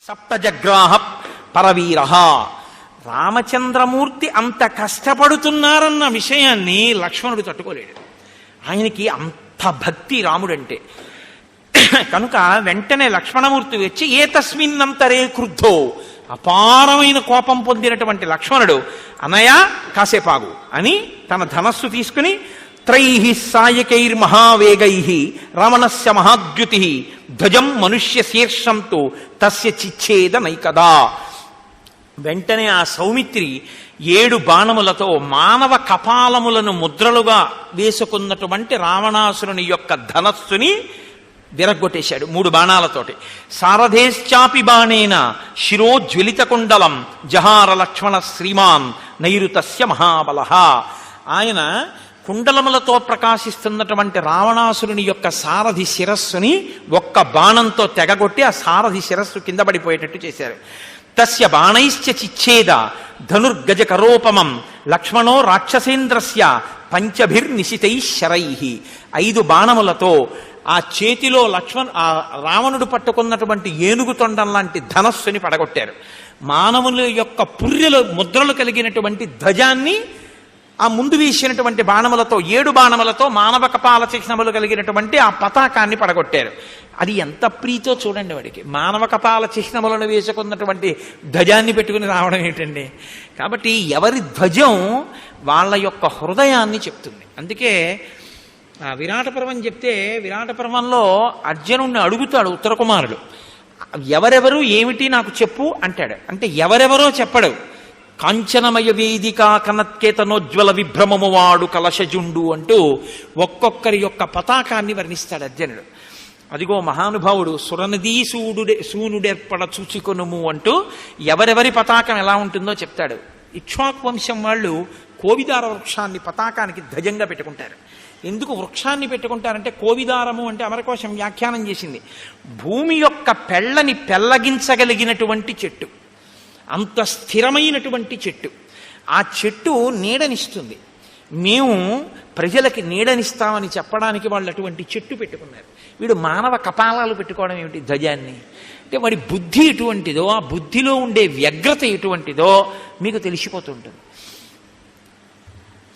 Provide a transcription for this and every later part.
సప్తజగ్రాహ పరవీర. రామచంద్రమూర్తి అంత కష్టపడుతున్నారన్న విషయాన్ని లక్ష్మణుడు తట్టుకోలేడు. ఆయనకి అంత భక్తి రాముడంటే. కనుక వెంటనే లక్ష్మణమూర్తి వచ్చి ఏతస్మిన్నంతరే క్రుద్ధో, అపారమైన కోపం పొందినటువంటి లక్ష్మణుడు అనయ కాసేపాగు అని తన ధనస్సు తీసుకుని త్రైః సాయకైర్మహావేగైః రావణస్య మహాద్యుతి ధ్వజం మనుష్య శీర్షంతో తస్య చిచ్ఛేద నైకదా. వెంటనే ఆ సౌమిత్రి 7 బాణములతో మానవ కపాలములను ముద్రలుగా వేసుకున్నటువంటి రావణాసురుని యొక్క ధనస్సుని విరగ్గొట్టేశాడు 3 బాణాలతోటి. సారథేశ్చాపి బాణేన శిరోజ్వలిత కుండలం జహార లక్ష్మణ శ్రీమాన్ నైరుతస్య మహాబలః. ఆయన కుండలములతో ప్రకాశిస్తున్నటువంటి రావణాసురుని యొక్క సారథి శిరస్సుని ఒక్క బాణంతో తెగగొట్టి ఆ సారథి శిరస్సు కింద పడిపోయేటట్టు చేశారు. తస్య బాణైశ్చ చిచ్ఛేద ధనుర్గజ కరోపమం లక్ష్మణో రాక్షసేంద్రస్య పంచభిర్నిశితై శరైః. 5 బాణములతో ఆ చేతిలో ఆ రావణుడు పట్టుకున్నటువంటి ఏనుగు తొండం లాంటి ధనస్సుని పడగొట్టారు. మానవుల యొక్క పుర్రెలు ముద్రలు కలిగినటువంటి ధ్వజాన్ని ఆ ముందు వీసినటువంటి బాణములతో 7 బాణములతో మానవ కపాల చిహ్నములు కలిగినటువంటి ఆ పతాకాన్ని పడగొట్టారు. అది ఎంత ప్రీతో చూడండి వాడికి. మానవ కపాల చిహ్నములను వేసుకున్నటువంటి ధ్వజాన్ని పెట్టుకుని రావడం ఏంటండి. కాబట్టి ఎవరి ధ్వజం వాళ్ళ యొక్క హృదయాన్ని చెప్తుంది. అందుకే విరాట పర్వం చెప్తే విరాట పర్వంలో అర్జునుడిని అడుగుతాడు ఉత్తర కుమారుడు, ఎవరెవరు ఏమిటి నాకు చెప్పు అంటాడు. అంటే ఎవరెవరో చెప్పడు. కాంచనమయ వేదిక కనత్కేతనోజ్వల విభ్రమము వాడు కలశజుండు అంటూ ఒక్కొక్కరి యొక్క పతాకాన్ని వర్ణిస్తాడు అర్జునుడు. అదిగో మహానుభావుడు సురనదీ సూనుడేర్పడ చూచుకొనుము అంటూ ఎవరెవరి పతాకం ఎలా ఉంటుందో చెప్తాడు. ఇక్ష్వాకు వంశం వాళ్ళు కోవిదార వృక్షాన్ని పతాకానికి ధ్వజంగా పెట్టుకుంటారు. ఎందుకు వృక్షాన్ని పెట్టుకుంటారంటే కోవిదారము అంటే అమరకోశం వ్యాఖ్యానం చేసింది, భూమి యొక్క పెళ్ళని పెళ్ళగించగలిగినటువంటి చెట్టు, అంత స్థిరమైనటువంటి చెట్టు. ఆ చెట్టు నీడనిస్తుంది. మేము ప్రజలకి నీడనిస్తామని చెప్పడానికి వాళ్ళు అటువంటి చెట్టు పెట్టుకున్నారు. వీడు మానవ కపాలాలు పెట్టుకోవడం ఏమిటి ధ్వజాన్ని? అంటే వాడి బుద్ధి ఎటువంటిదో, ఆ బుద్ధిలో ఉండే వ్యగ్రత ఎటువంటిదో మీకు తెలిసిపోతుంటుంది.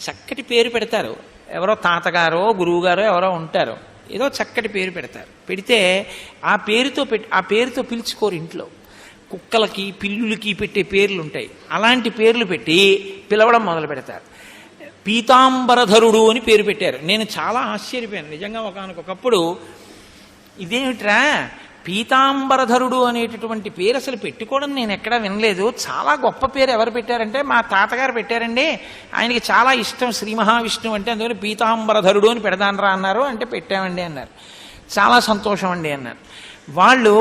చక్కటి పేరు పెడతారు, ఎవరో తాతగారో గురువుగారో ఎవరో ఉంటారో, ఏదో చక్కటి పేరు పెడతారు. పెడితే ఆ పేరుతో పిలుచుకోరు. ఇంట్లో కుక్కలకి పిల్లులకి పెట్టే పేర్లు ఉంటాయి, అలాంటి పేర్లు పెట్టి పిలవడం మొదలు పెడతారు. పీతాంబరధరుడు అని పేరు పెట్టారు. నేను చాలా ఆశ్చర్యపోయాను నిజంగా. ఒకనకొకప్పుడు ఇదేమిట్రా పీతాంబరధరుడు అనేటటువంటి పేరు అసలు పెట్టుకోవడం నేను ఎక్కడా వినలేదు. చాలా గొప్ప పేరు ఎవరు పెట్టారంటే మా తాతగారు పెట్టారండి, ఆయనకి చాలా ఇష్టం శ్రీ మహావిష్ణువు అంటే, అందుకని పీతాంబరధరుడు అని పెడదానరా అన్నారు. అంటే పెట్టామండి అన్నారు. చాలా సంతోషం అండి అన్నారు. వాళ్ళు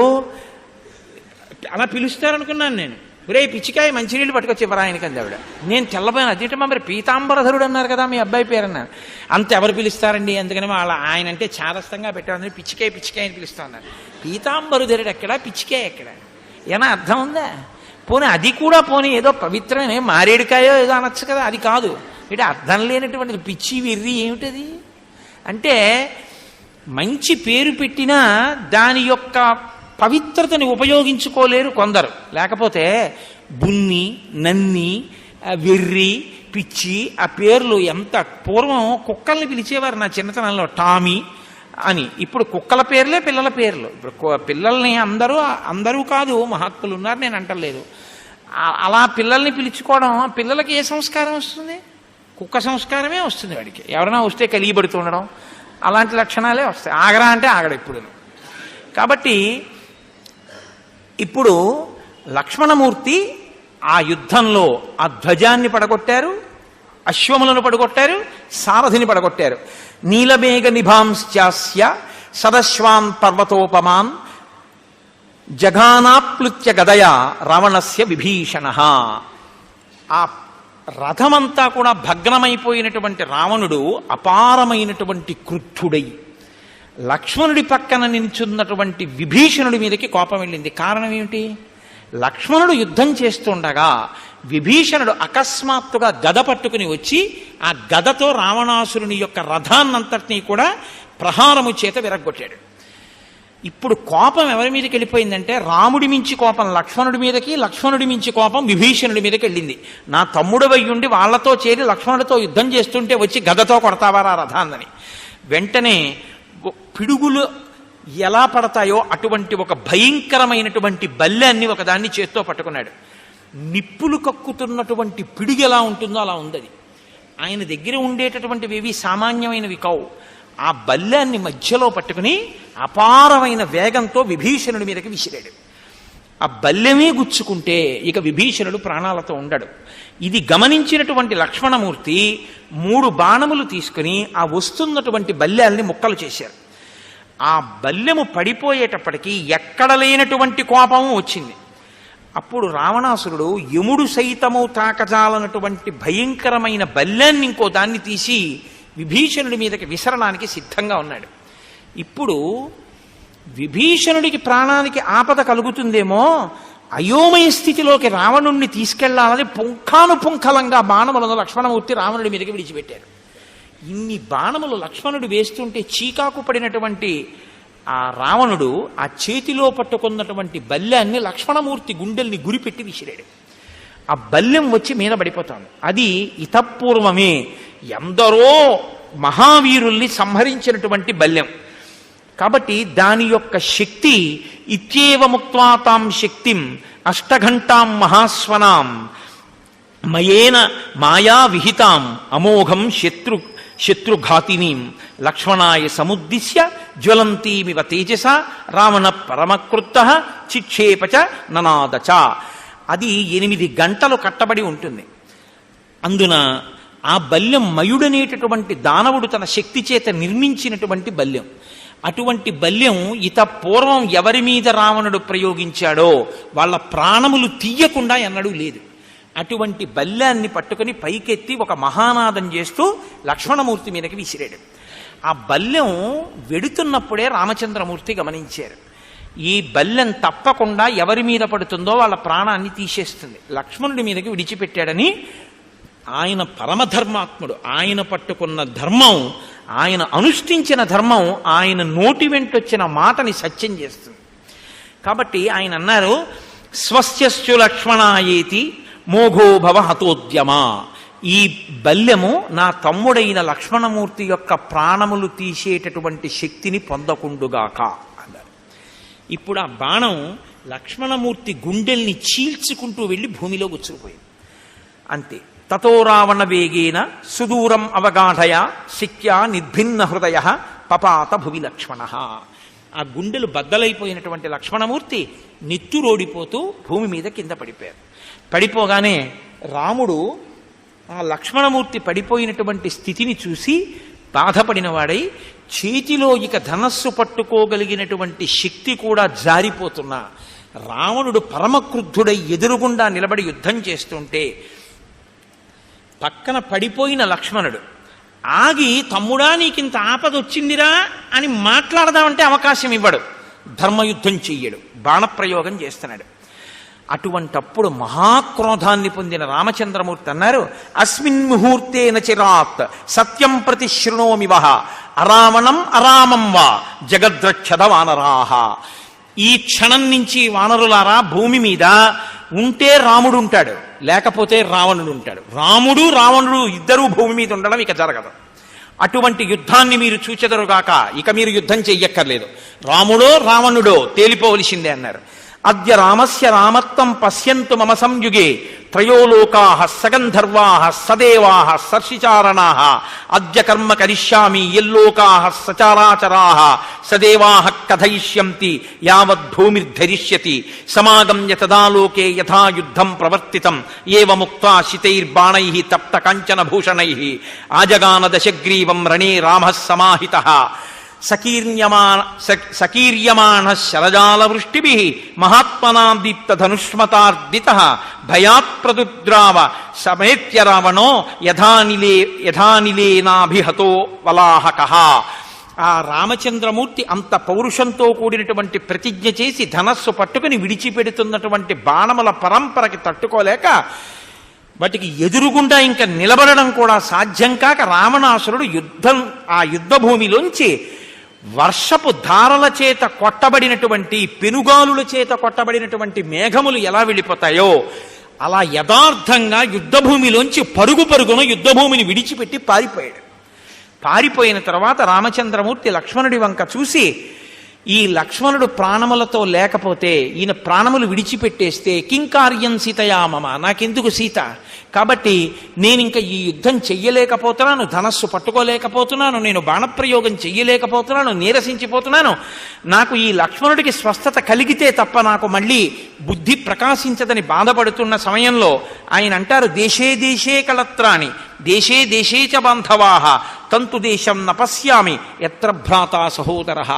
అలా పిలుస్తారనుకున్నాను నేను. ఒరే పిచ్చికాయ మంచినీళ్ళు పట్టుకొచ్చి ఇవ్వరా ఆయనకి అంది ఆవిడ. నేను తెల్లబోయాను. అదేంటమ్మా మరి పీతాంబరధరుడు అన్నారు కదా మీ అబ్బాయి పేరు అన్నారు. అంత ఎవరు పిలుస్తారండి, అందుకని ఆయన అంటే చారస్తంగా పెట్టామని పిచ్చికాయ అని పిలుస్తా ఉన్నారు. పీతాంబరధరుడు ఎక్కడా, పిచ్చికాయ ఎక్కడా? ఏమైనా అర్థం ఉందా? పోనీ అది కూడా పోనీ ఏదో పవిత్రమే మారేడుకాయో ఏదో అనొచ్చు కదా, అది కాదు. ఇటు అర్థం లేనటువంటిది పిచ్చి వెర్రి ఏమిటది అంటే, మంచి పేరు పెట్టినా దాని యొక్క పవిత్రతని ఉపయోగించుకోలేరు కొందరు. లేకపోతే బున్ని, నన్ని, వెర్రి, పిచ్చి ఆ పేర్లు ఎంత పూర్వం కుక్కల్ని పిలిచేవారు నా చిన్నతనంలో టామీ అని. ఇప్పుడు కుక్కల పేర్లే పిల్లల పేర్లు. ఇప్పుడు పిల్లల్ని అందరూ కాదు, మహాత్ములు ఉన్నారు, నేను అంటలేదు. అలా పిల్లల్ని పిలుచుకోవడం, పిల్లలకి ఏ సంస్కారం వస్తుంది? కుక్క సంస్కారమే వస్తుంది వాడికి. ఎవరైనా వస్తే కలిగిపడుతుండడం అలాంటి లక్షణాలే వస్తాయి. ఆగరా అంటే ఆగడు ఇప్పుడు. కాబట్టి ఇప్పుడు లక్ష్మణమూర్తి ఆ యుద్ధంలో ఆ ధ్వజాన్ని పడగొట్టారు, అశ్వములను పడగొట్టారు, సారథిని పడగొట్టారు. నీలమేఘ నిభాంశ్చాస్య సదశ్వాన్ పర్వతోపమాన్ జఘానాప్లుత్య గదయ రావణస్య విభీషణ. ఆ రథమంతా కూడా భగ్నమైపోయినటువంటి రావణుడు అపారమైనటువంటి క్రుద్ధుడై లక్ష్మణుడి పక్కన నిల్చున్నటువంటి విభీషణుడి మీదకి కోపం వెళ్ళింది. కారణం ఏమిటి? లక్ష్మణుడు యుద్ధం చేస్తుండగా విభీషణుడు అకస్మాత్తుగా గద పట్టుకుని వచ్చి ఆ గదతో రావణాసురుని యొక్క రథాన్నంతటినీ కూడా ప్రహారము చేత విరగ్గొట్టాడు. ఇప్పుడు కోపం ఎవరి మీదకి వెళ్ళిపోయిందంటే రాముడి మించి కోపం లక్ష్మణుడి మీదకి, లక్ష్మణుడి మించి కోపం విభీషణుడి మీదకి వెళ్ళింది. నా తమ్ముడు వయ్యుండి వాళ్లతో చేరి లక్ష్మణుడితో యుద్ధం చేస్తుంటే వచ్చి గదతో కొడతావారా రథాన్నని. వెంటనే పిడుగులు ఎలా పడతాయో అటువంటి ఒక భయంకరమైనటువంటి బల్లెన్ని ఒకదాన్ని చేత్తో పట్టుకున్నాడు. నిప్పులు కక్కుతున్నటువంటి పిడుగు ఎలా ఉంటుందో అలా ఉంది. ఆయన దగ్గర ఉండేటటువంటివి సామాన్యమైనవి కావు. ఆ బల్లాన్ని మధ్యలో పట్టుకుని అపారమైన వేగంతో విభీషణుడి మీదకి విసిరాడు. ఆ బల్లెమే గుచ్చుకుంటే ఇక విభీషణుడు ప్రాణాలతో ఉండడు. ఇది గమనించినటువంటి లక్ష్మణమూర్తి 3 బాణములు తీసుకుని ఆ వస్తున్నటువంటి బల్లెల్ని ముక్కలు చేశారు. ఆ బల్లెము పడిపోయేటప్పటికీ ఎక్కడ లేనటువంటి కోపము వచ్చింది. అప్పుడు రావణాసురుడు యముడు సైతము తాకజాలనటువంటి భయంకరమైన బల్యాన్ని ఇంకో దాన్ని తీసి విభీషణుడి మీదకి విసరడానికి సిద్ధంగా ఉన్నాడు. ఇప్పుడు విభీషణుడికి ప్రాణానికి ఆపద కలుగుతుందేమో, అయోమయ స్థితిలోకి రావణుణ్ణి తీసుకెళ్లాలని పుంఖానుపుంఖలంగా బాణములను లక్ష్మణమూర్తి రావణుడి మీదకి విడిచిపెట్టారు. ఇన్ని బాణములు లక్ష్మణుడు వేస్తుంటే చీకాకు పడినటువంటి ఆ రావణుడు ఆ చేతిలో పట్టుకున్నటువంటి బల్యాన్ని లక్ష్మణమూర్తి గుండెల్ని గురిపెట్టి విసిరాడు. ఆ బల్యం వచ్చి మీద పడిపోతాడు. అది ఇతపూర్వమే ఎందరో మహావీరుల్ని సంహరించినటువంటి బల్యం కాబట్టి దాని యొక్క శక్తి ఇత్యేవ ముక్త్వా తాం శక్తిం అష్టఘంటాం మహాస్వనాం మయేన మాయా విహితాం అమోఘం శత్రుఘాతినీం లక్ష్మణాయ సముద్దిశ్య జ్వలంతీమివ తేజస రావణ పరమకృత్తః చిక్షేపచ ననాదచ. అది 8 గంటలు కట్టబడి ఉంటుంది. అందున ఆ బల్యం మయుడనేటటువంటి దానవుడు తన శక్తి చేత నిర్మించినటువంటి బల్యం. అటువంటి బల్యం ఇత పూర్వం ఎవరి మీద రావణుడు ప్రయోగించాడో వాళ్ళ ప్రాణములు తీయకుండా ఎన్నడూ లేదు. అటువంటి బల్యాన్ని పట్టుకుని పైకెత్తి ఒక మహానాదం చేస్తూ లక్ష్మణమూర్తి మీదకి విసిరాడు. ఆ బల్యం వెడుతున్నప్పుడే రామచంద్రమూర్తి గమనించారు. ఈ బల్యం తప్పకుండా ఎవరి మీద పడుతుందో వాళ్ళ ప్రాణాన్ని తీసేస్తుంది. లక్ష్మణుడి మీదకి విడిచిపెట్టాడని ఆయన పరమధర్మాత్ముడు. ఆయన పట్టుకున్న ధర్మం, ఆయన అనుష్ఠించిన ధర్మం ఆయన నోటి వెంటొచ్చిన మాటని సత్యం చేస్తుంది. కాబట్టి ఆయన అన్నారు, స్వస్యస్సు లక్ష్మణాయేతి మోఘో భవ హతోద్యమా. ఈ బల్యము నా తమ్ముడైన లక్ష్మణమూర్తి యొక్క ప్రాణములు తీసేటటువంటి శక్తిని పొందకుండుగాక అన్నారు. ఇప్పుడు ఆ బాణం లక్ష్మణమూర్తి గుండెల్ని చీల్చుకుంటూ వెళ్ళి భూమిలో గుచ్చుకుపోయింది. అంతే. తతో రావణ వేగేన సుదూరం అవగాఢయ శక్యా నిర్భిన్న హృదయ పపాత భువి లక్ష్మణ. ఆ గుండెలు బద్దలైపోయినటువంటి లక్ష్మణమూర్తి నెత్తురోడిపోతూ భూమి మీద కింద పడిపోయారు. పడిపోగానే రాముడు ఆ లక్ష్మణమూర్తి పడిపోయినటువంటి స్థితిని చూసి బాధపడినవాడై చేతిలో ఇక ధనస్సు పట్టుకోగలిగినటువంటి శక్తి కూడా జారిపోతున్నా రావణుడు పరమక్రుద్ధుడై ఎదురుగుండా నిలబడి యుద్ధం చేస్తుంటే పక్కన పడిపోయిన లక్ష్మణుడు ఆగి, తమ్ముడా నీకింత ఆపదొచ్చిందిరా అని మాట్లాడదామంటే అవకాశం ఇవ్వడు. ధర్మయుద్ధం చెయ్యడు, బాణప్రయోగం చేస్తున్నాడు. అటువంటప్పుడు మహాక్రోధాన్ని పొందిన రామచంద్రమూర్తి అన్నారు, అస్మిన్ ముహూర్తేన చిరాత్ సత్యం ప్రతి శృణోమివ అరావణం అరామం వా జగద్రక్షద వానరాహ. ఈ క్షణం నుంచి వానరులారా, భూమి మీద ఉంటే రాముడు ఉంటాడు, లేకపోతే రావణుడు ఉంటాడు. రాముడు రావణుడు ఇద్దరూ భూమి మీద ఉండడం ఇక జరగదు. అటువంటి యుద్ధాన్ని మీరు చూచెదరుగాక, ఇక మీరు యుద్ధం చెయ్యక్కర్లేదు. రాముడో రావణుడో తేలిపోవలసిందే అన్నారు. అద్య రామస్య రామత్వం పశ్యంతు మమ సంయుగే త్రయోలోకాః సగంధర్వాః సదేవాః సర్షిచారణాః అద్య కర్మ కరిష్యామి యల్లోకాః సచరాచరాః సదేవాః కథయిష్యంతి యావద్భూమిర్ధరిష్యతి సమాగమ్య తదా లోకే యథా యుద్ధం ప్రవర్తితం ఏవముక్త్వా శితైర్బాణైః తప్త కాంచన భూషణైః ఆజగాన దశగ్రీవం రణే రామః సమాహితః సకీర్యమాణ శరజాలవృష్టిభిః మహాత్మనా దీప్త ధనుష్మతార్దిత భయాత్ ప్రదుద్రావ సమేత్య రావణో యథానిలేనాభిహతో వలాహకః. ఆ రామచంద్రమూర్తి అంత పౌరుషంతో కూడినటువంటి ప్రతిజ్ఞ చేసి ధనస్సు పట్టుకుని విడిచిపెడుతున్నటువంటి బాణముల పరంపరకి తట్టుకోలేక వాటికి ఎదురుగుండా ఇంకా నిలబడడం కూడా సాధ్యం కాక రావణాసురుడు ఆ యుద్ధ భూమిలోంచి వర్షపు ధారల చేత కొట్టబడినటువంటి పెనుగాలుల చేత కొట్టబడినటువంటి మేఘములు ఎలా వెళ్ళిపోతాయో అలా యథార్థంగా యుద్ధభూమిలోంచి పరుగున యుద్ధభూమిని విడిచిపెట్టి పారిపోయాడు. పారిపోయిన తర్వాత రామచంద్రమూర్తి లక్ష్మణుడి వంక చూసి, ఈ లక్ష్మణుడు ప్రాణములతో లేకపోతే, ఈయన ప్రాణములు విడిచిపెట్టేస్తే కింకార్యం సీతయా మమ, నాకెందుకు సీత, కాబట్టి నేనింక ఈ యుద్ధం చెయ్యలేకపోతున్నాను, ధనస్సు పట్టుకోలేకపోతున్నాను, నేను బాణప్రయోగం చెయ్యలేకపోతున్నాను, నీరసించిపోతున్నాను. నాకు ఈ లక్ష్మణుడికి స్వస్థత కలిగితే తప్ప నాకు మళ్ళీ బుద్ధి ప్రకాశించదని బాధపడుతున్న సమయంలో ఆయన అంటారు, దేశే దేశే కళత్రాణి దేశే దేశే చ బాంధవాః తంతు దేశం నపశ్యామి ఎత్ర భ్రాతా సహోదరః.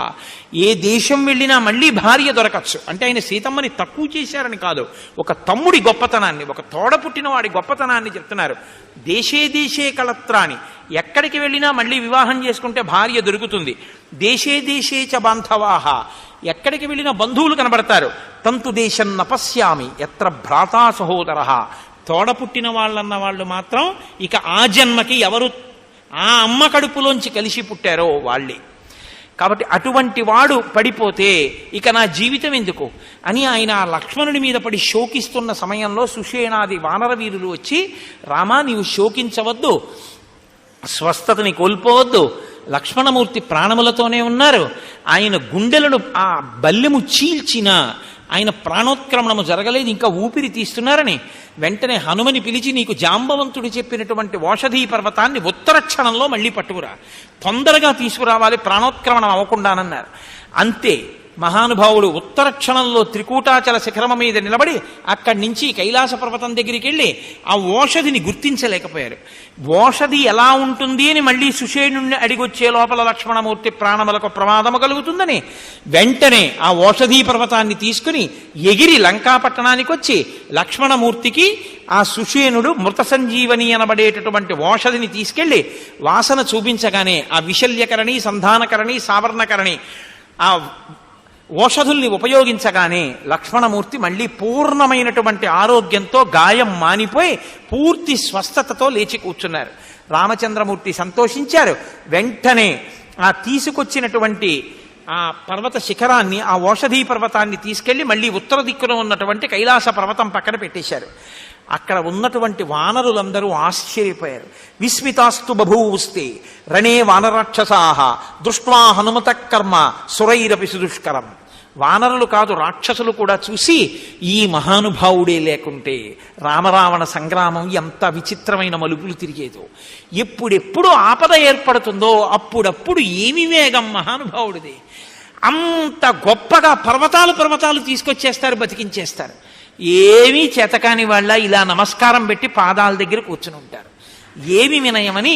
ఏ దేశం వెళ్ళినా మళ్ళీ భార్య దొరకచ్చు. అంటే ఆయన సీతమ్మని తక్కువ చేశారని కాదు, ఒక తమ్ముడి గొప్పతనాన్ని, ఒక తోడ పుట్టిన వాడి గొప్పతనాన్ని చెప్తున్నారు. దేశే దేశే కళత్రాణి, ఎక్కడికి వెళ్ళినా మళ్ళీ వివాహం చేసుకుంటే భార్య దొరుకుతుంది. దేశే దేశే చ బాంధవాః, ఎక్కడికి వెళ్ళినా బంధువులు కనబడతారు. తంతు దేశం నపశ్యామి ఎత్ర భ్రాతా సహోదరః, తోడ పుట్టిన వాళ్ళన్న వాళ్ళు మాత్రం ఇక ఆ జన్మకి ఎవరు ఆ అమ్మ కడుపులోంచి కలిసి పుట్టారో వాళ్ళే. కాబట్టి అటువంటి వాడు పడిపోతే ఇక నా జీవితం ఎందుకు అని ఆయన ఆ లక్ష్మణుడి మీద పడి శోకిస్తున్న సమయంలో సుషేణాది వానర వీరులు వచ్చి, రామా నీవు శోకించవద్దు, స్వస్థతని కోల్పోవద్దు, లక్ష్మణమూర్తి ప్రాణములతోనే ఉన్నారు, ఆయన గుండెలను ఆ బల్లెము చీల్చిన ఆయన ప్రాణోత్క్రమణము జరగలేదు, ఇంకా ఊపిరి తీస్తున్నారని వెంటనే హనుమని పిలిచి, నీకు జాంబవంతుడు చెప్పినటువంటి ఓషధీ పర్వతాన్ని ఉత్తర క్షణంలో మళ్ళీ పట్టుకురా, తొందరగా తీసుకురావాలి, ప్రాణోత్క్రమణం అవ్వకుండానన్నారు. అంతే మహానుభావుడు ఉత్తర క్షణంలో త్రికూటాచల శిఖరమ మీద నిలబడి అక్కడి నుంచి కైలాస పర్వతం దగ్గరికి వెళ్ళి ఆ ఓషధిని గుర్తించలేకపోయారు. ఓషధి ఎలా ఉంటుంది అని మళ్ళీ సుషేణుణ్ణి అడిగొచ్చే లోపల లక్ష్మణమూర్తి ప్రాణములకు ప్రమాదము కలుగుతుందని వెంటనే ఆ ఓషధీ పర్వతాన్ని తీసుకుని ఎగిరి లంకాపట్టణానికి వచ్చి లక్ష్మణమూర్తికి ఆ సుషేణుడు మృత సంజీవని అనబడేటటువంటి ఓషధిని తీసుకెళ్లి వాసన చూపించగానే ఆ విశల్యకరణి, సంధానకరణి, సావర్ణకరణి ఆ ఓషధుల్ని ఉపయోగించగానే లక్ష్మణమూర్తి మళ్ళీ పూర్ణమైనటువంటి ఆరోగ్యంతో, గాయం మానిపోయి పూర్తి స్వస్థతతో లేచి కూర్చున్నారు. రామచంద్రమూర్తి సంతోషించారు. వెంటనే ఆ తీసుకొచ్చినటువంటి ఆ పర్వత శిఖరాన్ని, ఆ ఓషధీ పర్వతాన్ని తీసుకెళ్లి మళ్ళీ ఉత్తర దిక్కున ఉన్నటువంటి కైలాస పర్వతం పక్కన పెట్టేశారు. అక్కడ ఉన్నటువంటి వానరులందరూ ఆశ్చర్యపోయారు. విస్మితాస్తు బభూవుస్తే రణే వానరాక్షసాః దృష్ట్వా హనుమత కర్మ సురైరపి సుదుష్కరం. వానరులు కాదు, రాక్షసులు కూడా చూసి, ఈ మహానుభావుడే లేకుంటే రామరావణ సంగ్రామం ఎంత విచిత్రమైన మలుపులు తిరిగేదో, ఎప్పుడెప్పుడు ఆపద ఏర్పడుతుందో అప్పుడప్పుడు ఏమి వేగం మహానుభావుడిది. అంత గొప్పగా పర్వతాలు తీసుకొచ్చేస్తారు, బతికించేస్తారు. ఏమీ చేతకాని వాళ్ళ ఇలా నమస్కారం పెట్టి పాదాల దగ్గర కూర్చుని ఉంటారు. ఏమి వినయమని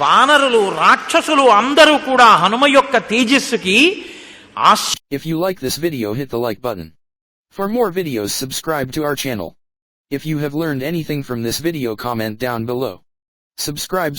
వానరులు, రాక్షసులు అందరూ కూడా హనుమ యొక్క తేజస్సుకి If you like this video, hit the like button. For more videos, subscribe to our channel. If you have learned anything from this video, comment down below. Subscribe.